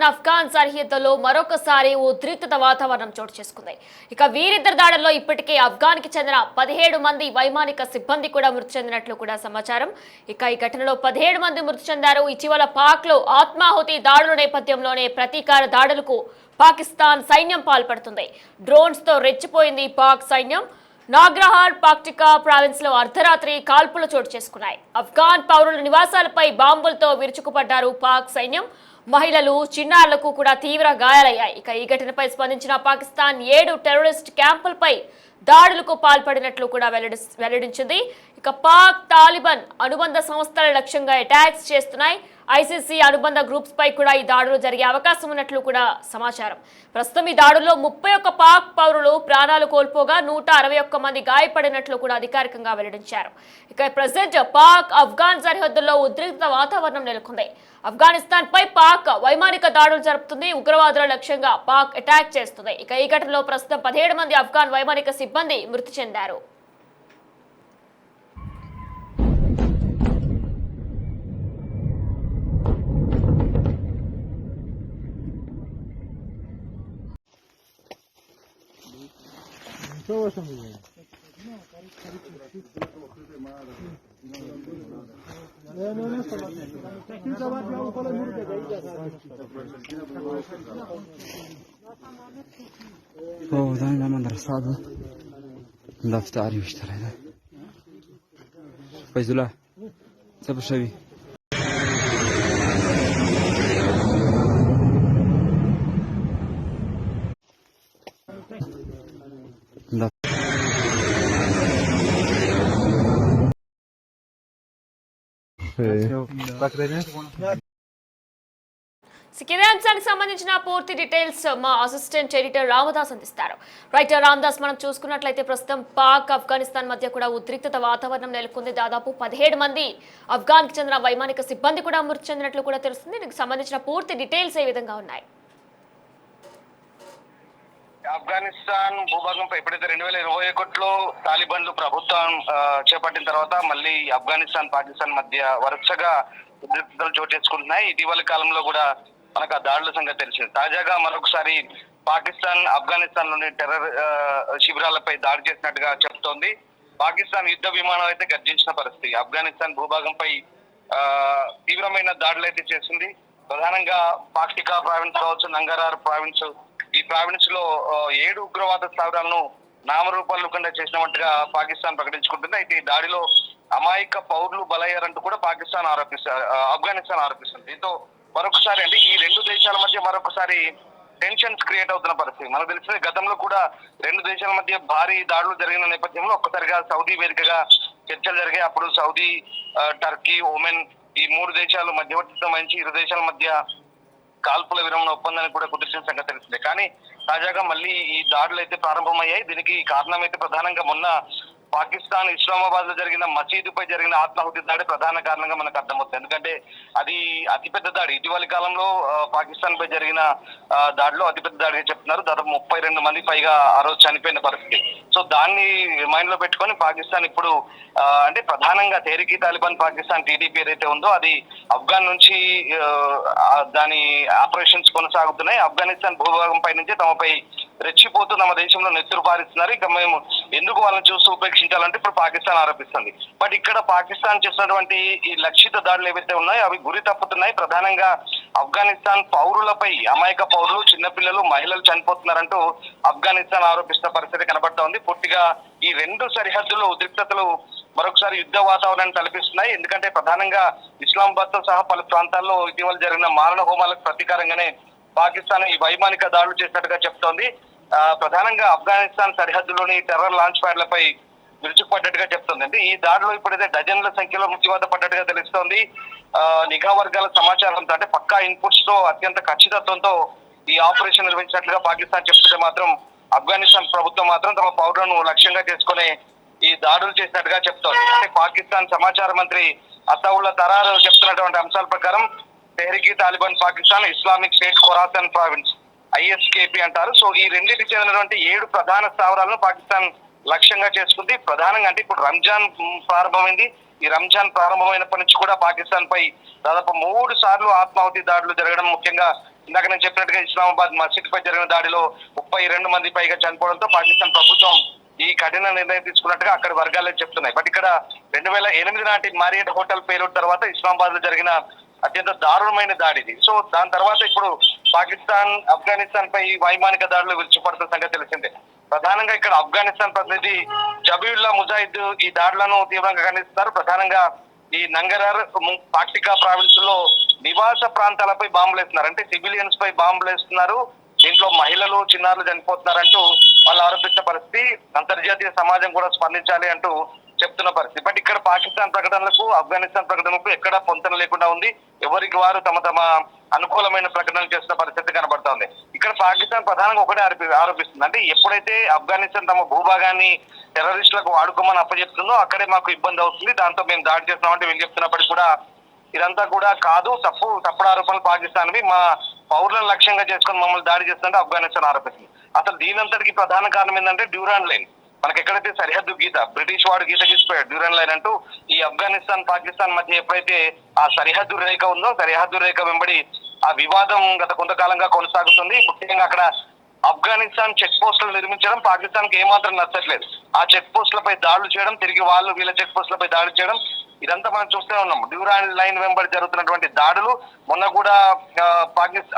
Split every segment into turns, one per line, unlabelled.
ఆఫ్ఘాన్ సరిహద్దులో మరొకసారి ఉద్రిక్తత వాతావరణం చోటు చేసుకుంది. ఇక వీరిద్దరి దాడుల్లో ఇప్పటికే ఆఫ్ఘాన్ కి చెందిన 17 మంది వైమానిక సిబ్బంది కూడా మృతి చెందినట్లు కూడా సమాచారం. ఇక ఈ ఘటనలో 17 మంది మృతి చెందారు. ఇటీవల పాక్ లో ఆత్మాహుతి దాడుల నేపథ్యంలోనే ప్రతీకార దాడులకు పాకిస్తాన్ సైన్యం పాల్పడుతుంది. డ్రోన్స్ తో రెచ్చిపోయింది పాక్ సైన్యం. నాగ్రహార్ పాక్టికా ప్రావిన్స్ లో అర్ధరాత్రి కాల్పులు చోటు చేసుకున్నాయి. ఆఫ్ఘాన్ పౌరుల నివాసాలపై బాంబులతో విరుచుకుపడ్డారు పాక్ సైన్యం. మహిళలు, చిన్నారులకు కూడా తీవ్ర గాయాలయ్యాయి. ఇక ఈ ఘటనపై స్పందించిన పాకిస్తాన్ 7 టెర్రరిస్ట్ క్యాంపులపై దాడులకు పాల్పడినట్లు కూడా వెల్లడించింది. ఇక పాక్ తాలిబాన్ అనుబంధ సంస్థల లక్ష్యంగా అటాక్స్ చేస్తున్నాయి. ఐసీసీ అనుబంధ గ్రూప్స్ పై కూడా ఈ దాడులు జరిగే అవకాశం ఉన్నట్లు కూడా సమాచారం. ప్రస్తుతం ఈ దాడుల్లో 31 పాక్ పౌరులు ప్రాణాలు కోల్పోగా 161 మంది గాయపడినట్లు కూడా అధికారికంగా వెల్లడించారు. ఇక ప్రెసిడెంట్ పాక్ ఆఫ్ఘాన్ సరిహద్దుల్లో ఉద్రిక్త వాతావరణం నెలకొంది. ఆఫ్ఘనిస్తాన్ పై పాక్ వైమానిక దాడులు జరుపుతుంది. ఉగ్రవాదుల లక్ష్యంగా పాక్ అటాక్ చేస్తుంది. ఇక ఈ ఘటనలో ప్రస్తుతం 17 మంది ఆఫ్ఘాన్ వైమానిక సిబ్బంది మృతి చెందారు.
هو دائما من رصاده دفتري واشتري هذا فيز الله سبب شبي
ఇదే అంశానికి సంబంధించిన పూర్తి డీటెయిల్స్ మా అసిస్టెంట్ ఎడిటర్ రామదాస్ అందిస్తారు. రైటర్ రామదాస్, మనం చూసుకున్నట్లయితే ప్రస్తుతం పాక్ ఆఫ్ఘనిస్తాన్ మధ్య కూడా ఉద్రిక్తత వాతావరణం నెలకొంది. దాదాపు 17 మంది ఆఫ్ఘాన్ కి చెందిన వైమానిక సిబ్బంది కూడా మృతి చెందినట్లు కూడా తెలుస్తుంది. దీనికి సంబంధించిన పూర్తి డీటెయిల్స్ ఏ విధంగా ఉన్నాయి?
ఆఫ్ఘనిస్తాన్ భూభాగంపై ఎప్పుడైతే 2021లో తాలిబాన్లు ప్రభుత్వం చేపట్టిన తర్వాత మళ్ళీ ఆఫ్ఘనిస్తాన్ పాకిస్తాన్ మధ్య వరుసగా ఉద్రిక్తతలు చోటు చేసుకుంటున్నాయి. ఇటీవల కాలంలో కూడా మనకు ఆ దాడుల సంగతి తెలిసింది. తాజాగా మరొకసారి పాకిస్తాన్ ఆఫ్ఘనిస్తాన్ లోని టెర్రర్ శిబిరాలపై దాడి చేసినట్టుగా చెప్తోంది. పాకిస్తాన్ యుద్ధ విమానం అయితే గర్జించిన పరిస్థితి. ఆఫ్ఘనిస్తాన్ భూభాగంపై తీవ్రమైన దాడులు అయితే చేసింది. ప్రధానంగా పాక్టికా ప్రావిన్స్ కావచ్చు, నంగరార్ ప్రావిన్స్, ఈ ప్రావిన్స్ లో 7 ఉగ్రవాద స్థావరాలను నామరూపాలు లేకుండా చేసినట్టుగా పాకిస్తాన్ ప్రకటించుకుంటుంది. అయితే ఈ దాడిలో అమాయక పౌరులు బలయ్యారంటూ కూడా ఆఫ్ఘనిస్తాన్ ఆరోపిస్తుంది. దీంతో మరొకసారి అంటే ఈ 2 దేశాల మధ్య మరొకసారి టెన్షన్స్ క్రియేట్ అవుతున్న పరిస్థితి. మనకు తెలిసిన గతంలో కూడా 2 దేశాల మధ్య భారీ దాడులు జరిగిన నేపథ్యంలో ఒక్కసారిగా సౌదీ వేదికగా చర్చలు జరిగాయి. అప్పుడు సౌదీ, టర్కీ, ఒమెన్ ఈ 3 దేశాలు మధ్యవర్తిత్వం వహించి 2 దేశాల మధ్య కాల్పుల విరమణ ఒప్పందాన్ని కూడా కుదిర్చిన సంగతి తెలిసిందే. కానీ తాజాగా మళ్ళీ ఈ దాడులు అయితే ప్రారంభమయ్యాయి. దీనికి కారణం అయితే ప్రధానంగా మొన్న పాకిస్తాన్ ఇస్లామాబాద్ లో జరిగిన మసీదుపై జరిగిన ఆత్మాహుతి దాడి ప్రధాన కారణంగా మనకు అర్థమవుతుంది. ఎందుకంటే అది అతిపెద్ద దాడి. ఇటీవలి కాలంలో పాకిస్తాన్ పై జరిగిన దాడిలో అతిపెద్ద దాడిగా చెప్తున్నారు. దాదాపు 32 మంది పైగా ఆ రోజు చనిపోయిన పరిస్థితి. సో దాన్ని మైండ్ లో పెట్టుకొని పాకిస్తాన్ ఇప్పుడు అంటే ప్రధానంగా తెహ్రీక్ తాలిబాన్ పాకిస్తాన్ టీడీపీ ఏదైతే ఉందో అది ఆఫ్ఘాన్ నుంచి దాని ఆపరేషన్స్ కొనసాగుతున్నాయి. ఆఫ్ఘనిస్తాన్ భూభాగం పై నుంచి తమపై రెచ్చిపోతూ తమ దేశంలో నెత్తురు పారిస్తున్నారు. ఇక మేము ఎందుకు వాళ్ళని చూస్తూ ఉపేక్షించాలంటే ఇప్పుడు పాకిస్తాన్ ఆరోపిస్తుంది. బట్ ఇక్కడ పాకిస్తాన్ చేసినటువంటి ఈ లక్షిత దాడులు ఏవైతే ఉన్నాయో అవి గురి తప్పుతున్నాయి. ప్రధానంగా ఆఫ్ఘనిస్తాన్ పౌరులపై అమాయక పౌరులు, చిన్నపిల్లలు, మహిళలు చనిపోతున్నారంటూ ఆఫ్ఘనిస్తాన్ ఆరోపిస్తున్న పరిస్థితి కనబడతా ఉంది. పూర్తిగా ఈ 2 సరిహద్దుల్లో ఉద్రిక్తతలు మరొకసారి యుద్ధ వాతావరణాన్ని తలపిస్తున్నాయి. ఎందుకంటే ప్రధానంగా ఇస్లామాబాద్ తో సహా పలు ప్రాంతాల్లో ఇటీవల జరిగిన మారణ హోమాలకు ప్రతీకారంగానే పాకిస్తాన్ ఈ వైమానిక దాడులు చేసినట్టుగా చెప్తోంది. ప్రధానంగా ఆఫ్ఘనిస్తాన్ సరిహద్దులోని టెర్రర్ లాంచ్ ప్యాడ్లపై విరుచుకుపడ్డట్టుగా చెప్తోంది. అంటే ఈ దాడిలో ఇప్పుడైతే డజన్ల సంఖ్యలో మృత్యువాత పడ్డట్టుగా తెలుస్తోంది. నిఘా వర్గాల సమాచారంతో అంటే పక్కా ఇన్పుట్స్ తో అత్యంత ఖచ్చితత్వంతో ఈ ఆపరేషన్ నిర్వహించినట్లుగా పాకిస్తాన్ చెప్తుంటే మాత్రం ఆఫ్ఘనిస్తాన్ ప్రభుత్వం మాత్రం తమ పౌరులను లక్ష్యంగా చేసుకుని ఈ దాడులు చేసినట్టుగా చెప్తోంది. అంటే పాకిస్తాన్ సమాచార మంత్రి అతావుల్లా తరార్ చెప్తున్నటువంటి అంశాల ప్రకారం Tehreek Taliban Pakistan, Islamic state Khorasan province ISKP అంటారు. సో ఈ రెండింటికి చెందినటువంటి 7 ప్రధాన స్థావరాలను పాకిస్తాన్ లక్ష్యంగా చేసుకుంది. ప్రధానంగా అంటే ఇప్పుడు రంజాన్ ప్రారంభమైంది. ఈ రంజాన్ ప్రారంభమైనప్పటి నుంచి కూడా పాకిస్తాన్ పై దాదాపు 3 సార్లు ఆత్మాహుతి దాడులు జరగడం, ముఖ్యంగా ఇందాక నేను చెప్పినట్టుగా ఇస్లామాబాద్ మసీద్ పై జరిగిన దాడిలో 32 మంది పైగా చనిపోవడంతో పాకిస్తాన్ ప్రభుత్వం ఈ కఠిన నిర్ణయం తీసుకున్నట్టుగా అక్కడ వర్గాలే చెప్తున్నాయి. బట్ ఇక్కడ 2008 నాటి మారియట్ హోటల్ పేలుడు తర్వాత ఇస్లామాబాద్ లో జరిగిన అత్యంత దారుణమైన దాడి ఇది. సో దాని తర్వాత ఇప్పుడు పాకిస్తాన్ ఆఫ్ఘనిస్తాన్ పై వైమానిక దాడులు విరుచుపడుతున్న సంగతి తెలిసిందే. ప్రధానంగా ఇక్కడ ఆఫ్ఘనిస్తాన్ ప్రతినిధి జబీవుల్లా ముజాహిద్ ఈ దాడులను తీవ్రంగా ఖండిస్తున్నారు. ప్రధానంగా ఈ నంగరర్ పాక్టికా ప్రావిన్స్ లో నివాస ప్రాంతాలపై బాంబులు వేస్తున్నారు, అంటే సివిలియన్స్ పై బాంబులు వేస్తున్నారు, దీంట్లో మహిళలు చిన్నారులు చనిపోతున్నారంటూ వాళ్ళు ఆరోపించిన పరిస్థితి. అంతర్జాతీయ సమాజం కూడా స్పందించాలి అంటూ చెప్తున్న పరిస్థితి. బట్ ఇక్కడ పాకిస్తాన్ ప్రకటనలకు ఆఫ్ఘనిస్తాన్ ప్రకటనలకు ఎక్కడా పొంతన లేకుండా ఉంది. ఎవరికి వారు తమ తమ అనుకూలమైన ప్రకటనలు చేస్తున్న పరిస్థితి కనబడతా ఉంది. ఇక్కడ పాకిస్తాన్ ప్రధానంగా ఒకటే ఆరోపిస్తుంది, అంటే ఎప్పుడైతే ఆఫ్ఘనిస్తాన్ తమ భూభాగాన్ని టెర్రరిస్టులకు వాడుకోమని అప్పచెప్తుందో అక్కడే మాకు ఇబ్బంది అవుతుంది, దాంతో మేము దాడి చేస్తున్నామంటే వీళ్ళు చెప్తున్నప్పటికీ కూడా ఇదంతా కూడా కాదు, తప్పుడు ఆరోపణలు పాకిస్తాన్వి, మా పౌరులను లక్ష్యంగా చేసుకుని మమ్మల్ని దాడి చేస్తుంటే ఆఫ్ఘనిస్తాన్ ఆరోపిస్తుంది. అసలు దీనంతటికి ప్రధాన కారణం ఏంటంటే డ్యూరాన్ లైన్. మనకి ఎక్కడైతే సరిహద్దు గీత బ్రిటిష్ వాడు గీత గీసిపోయాడు డ్యూరాన్ లైన్ అంటూ, ఈ ఆఫ్ఘనిస్తాన్ పాకిస్తాన్ మధ్య ఎప్పుడైతే ఆ సరిహద్దు రేఖ ఉందో సరిహద్దు రేఖ వెంబడి ఆ వివాదం గత కొంతకాలంగా కొనసాగుతుంది. ముఖ్యంగా అక్కడ ఆఫ్ఘనిస్తాన్ చెక్ పోస్టులు నిర్మించడం పాకిస్తాన్ కి ఏమాత్రం నచ్చట్లేదు. ఆ చెక్ పోస్టులపై దాడులు చేయడం, తిరిగి వాళ్ళు వీళ్ళ చెక్ పోస్టులపై దాడులు చేయడం, ఇదంతా మనం చూస్తూనే ఉన్నాం. డ్యూరాన్ లైన్ వెంబడి జరుగుతున్నటువంటి దాడులు, మొన్న కూడా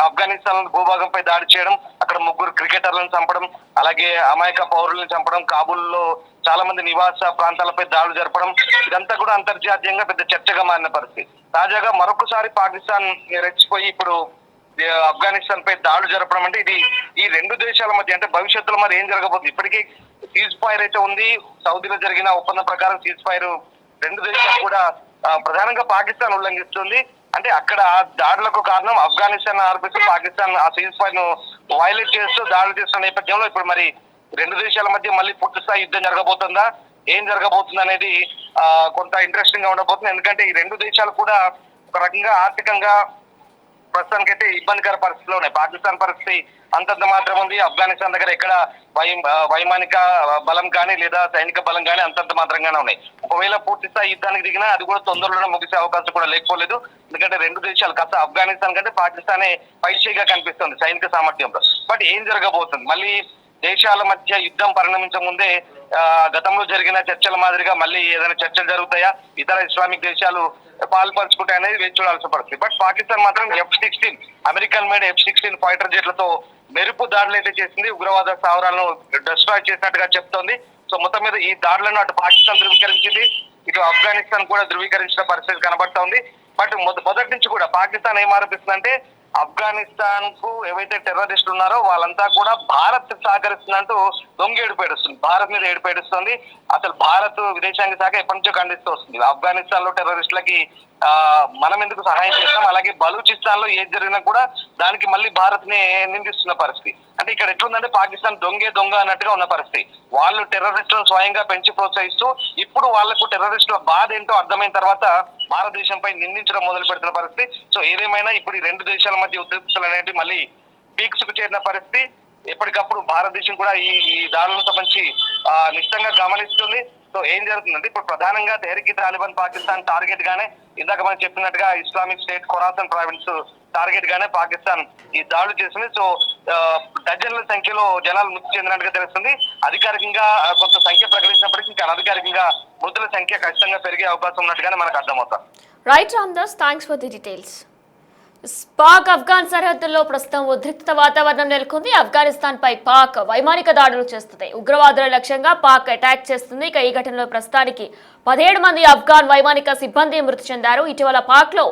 ఆఫ్ఘనిస్తాన్ భూభాగంపై దాడి చేయడం, అక్కడ 3 క్రికెటర్లను చంపడం, అలాగే అమాయక పౌరులను చంపడం, కాబూల్లో చాలా మంది నివాస ప్రాంతాలపై దాడులు జరపడం, ఇదంతా కూడా అంతర్జాతీయంగా పెద్ద చర్చగా మారిన పరిస్థితి. తాజాగా మరొకసారి పాకిస్తాన్ రెచ్చిపోయి ఇప్పుడు ఆఫ్ఘనిస్తాన్ పై దాడులు జరపడం, అంటే ఇది ఈ రెండు దేశాల మధ్య అంటే భవిష్యత్తులో మరి ఏం జరగబోతుంది. ఇప్పటికీ సీజ్ ఫైర్ అయితే ఉంది, సౌదీలో జరిగిన ఒప్పందం ప్రకారం సీజ్ ఫైర్ రెండు దేశాలు కూడా ప్రధానంగా పాకిస్తాన్ ఉల్లంఘిస్తుంది. అంటే అక్కడ దాడులకు కారణం ఆఫ్ఘనిస్తాన్ ఆరోపిస్తూ పాకిస్తాన్ ఆ సీజ్ ఫైర్ ను వైలేట్ చేస్తూ దాడులు చేస్తున్న నేపథ్యంలో ఇప్పుడు మరి రెండు దేశాల మధ్య మళ్ళీ పూర్తి స్థాయి యుద్ధం జరగబోతుందా, ఏం జరగబోతుంది అనేది కొంత ఇంట్రెస్టింగ్ గా ఉండబోతుంది. ఎందుకంటే ఈ రెండు దేశాలు కూడా ఒక రకంగా ఆర్థికంగా ప్రస్తుతానికైతే ఇబ్బందికర పరిస్థితిలో ఉన్నాయి. పాకిస్తాన్ పరిస్థితి అంతంత మాత్రం ఉంది, ఆఫ్ఘనిస్తాన్ దగ్గర ఎక్కడ వైమానిక బలం కానీ లేదా సైనిక బలం కానీ అంతంత మాత్రంగానే ఉన్నాయి. ఒకవేళ పూర్తి స్థాయి యుద్ధానికి దిగినా అది కూడా తొందరలోనే ముగిసే అవకాశం కూడా లేకపోలేదు. ఎందుకంటే రెండు దేశాలు కాస్త ఆఫ్ఘనిస్తాన్ కంటే పాకిస్తానే పైచేయిగా కనిపిస్తుంది సైనిక సామర్థ్యంలో. బట్ ఏం జరగబోతుంది, మళ్ళీ దేశాల మధ్య యుద్ధం పరిణమించే ముందే గతంలో జరిగిన చర్చల మాదిరిగా మళ్ళీ ఏదైనా చర్చలు జరుగుతాయా, ఇతర ఇస్లామిక్ దేశాలు పాల్పంచుకుంటాయి అనేది వేచి చూడాల్సిన పరిస్థితి. బట్ పాకిస్తాన్ మాత్రం F-16 American made F-16 fighter జెట్లతో మెరుపు దాడులు అయితే చేసింది, ఉగ్రవాద స్థావరాలను డిస్ట్రాయ్ చేసినట్టుగా చెప్తోంది. సో మొత్తం మీద ఈ దాడులను అటు పాకిస్తాన్ ధృవీకరించింది, ఇటు ఆఫ్ఘనిస్తాన్ కూడా ధృవీకరించిన పరిస్థితి కనబడుతోంది. బట్ మొదటి నుంచి కూడా పాకిస్తాన్ ఏం ఆరోపిస్తుందంటే ఆఫ్ఘనిస్తాన్ కు ఏవైతే టెర్రరిస్టులు ఉన్నారో వాళ్ళంతా కూడా భారత్ సహకరిస్తుందంటూ దొంగ ఏడుపేడుస్తుంది, భారత్ మీద ఏడుపేడుస్తుంది. అసలు భారత్ విదేశాంగ శాఖ ఎప్పటి నుంచో ఖండిస్తూ వస్తుంది, ఆఫ్ఘనిస్తాన్ లో టెర్రరిస్టులకి మనం ఎందుకు సహాయం చేస్తాం, అలాగే బలూచిస్తాన్ లో ఏది జరిగినా కూడా దానికి మళ్ళీ భారత్ ని నిందిస్తున్న పరిస్థితి. అంటే ఇక్కడ ఎట్లుందంటే పాకిస్తాన్ దొంగ అన్నట్టుగా ఉన్న పరిస్థితి. వాళ్ళు టెర్రరిస్టులను స్వయంగా పెంచి ప్రోత్సహిస్తూ ఇప్పుడు వాళ్లకు టెర్రరిస్టుల బాధ ఏంటో అర్థమైన తర్వాత భారతదేశంపై నిందించడం మొదలు పెడుతున్న పరిస్థితి. సో ఏదేమైనా ఇప్పుడు ఈ రెండు దేశాల మధ్య ఉద్రిక్తతలు అనేవి మళ్ళీ పీక్స్ కు చేరిన పరిస్థితి. ఎప్పటికప్పుడు భారతదేశం కూడా ఈ దాడులను సంబంధించి నిశ్చితంగా గమనిస్తుంది. సో ఏం జరుగుతుందంటే ఇప్పుడు ప్రధానంగా తెహ్రీక్ తాలిబాన్ పాకిస్తాన్ టార్గెట్ గానే, ఇందాక మనం చెప్పినట్టుగా Islamic state Khorasan province target గానే పాకిస్తాన్ ఈ దాడులు చేస్తుంది. సో డజన్ల సంఖ్యలో జనాలు మృతి చెందినట్టుగా తెలుస్తుంది. అధికారికంగా కొంత సంఖ్య ప్రకటించినప్పటికీ ఇంకా అనధికారికంగా మృతుల సంఖ్య ఖచ్చితంగా పెరిగే అవకాశం ఉన్నట్టుగానే మనకు అర్థమవుతాం.
Right Ramdas, thanks for the details. Pak Afghan సరిహద్దుల్లో ప్రస్తుతం ఉద్రిక్త వాతావరణం నెలకొంది. ఆఫ్ఘనిస్తాన్ పై పాక్ వైమానిక దాడులు చేస్తుంది, ఉగ్రవాదుల లక్ష్యంగా పాక్ అటాక్ చేస్తుంది. ఇక ఈ ఘటనలో ప్రస్తుతానికి 17 మంది ఆఫ్ఘాన్ వైమానిక సిబ్బంది మృతి చెందారు. ఇటీవల పాక్ లో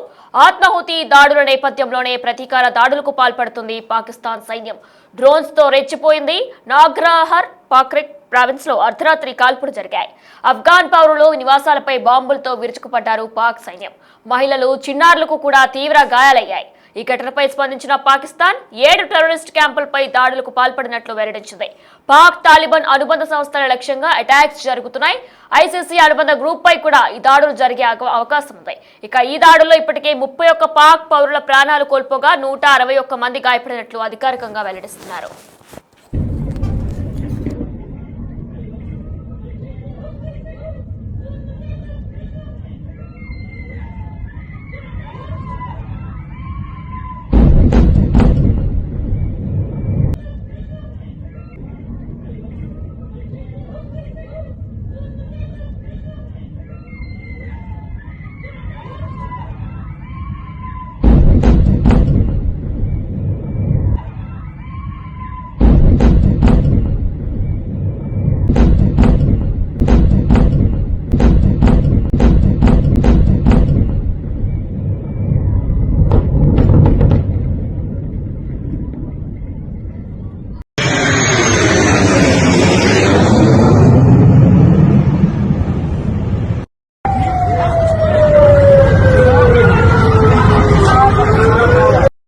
ఆత్మాహుతి దాడుల నేపథ్యంలోనే ప్రతీకార దాడులకు పాల్పడుతుంది పాకిస్తాన్ సైన్యం. డ్రోన్స్ తో రెచ్చిపోయింది. నాగ్రాహర్ పాక్రిక్ ప్రావిన్స్ లో అర్ధరాత్రి కాల్పులు జరిగాయి. ఆఫ్ఘాన్ పౌరులు నివాసాలపై బాంబులతో విరుచుకుపడ్డారు పాక్ సైన్యం. మహిళలు, చిన్నారులకు కూడా తీవ్ర గాయాలయ్యాయి. ఈ ఘటనపై స్పందించిన పాకిస్తాన్ 7 టెర్రరిస్ట్ క్యాంపులపై దాడులకు పాల్పడినట్లు వెల్లడించింది. పాక్ తాలిబాన్ అనుబంధ సంస్థల లక్ష్యంగా అటాక్స్ జరుగుతున్నాయి. ICC అనుబంధ గ్రూప్ పై కూడా ఈ దాడులు జరిగే అవకాశం ఉంది. ఇక ఈ దాడుల్లో ఇప్పటికే 31 పాక్ పౌరుల ప్రాణాలు కోల్పోగా 161 మంది గాయపడినట్లు అధికారికంగా వెల్లడిస్తున్నారు.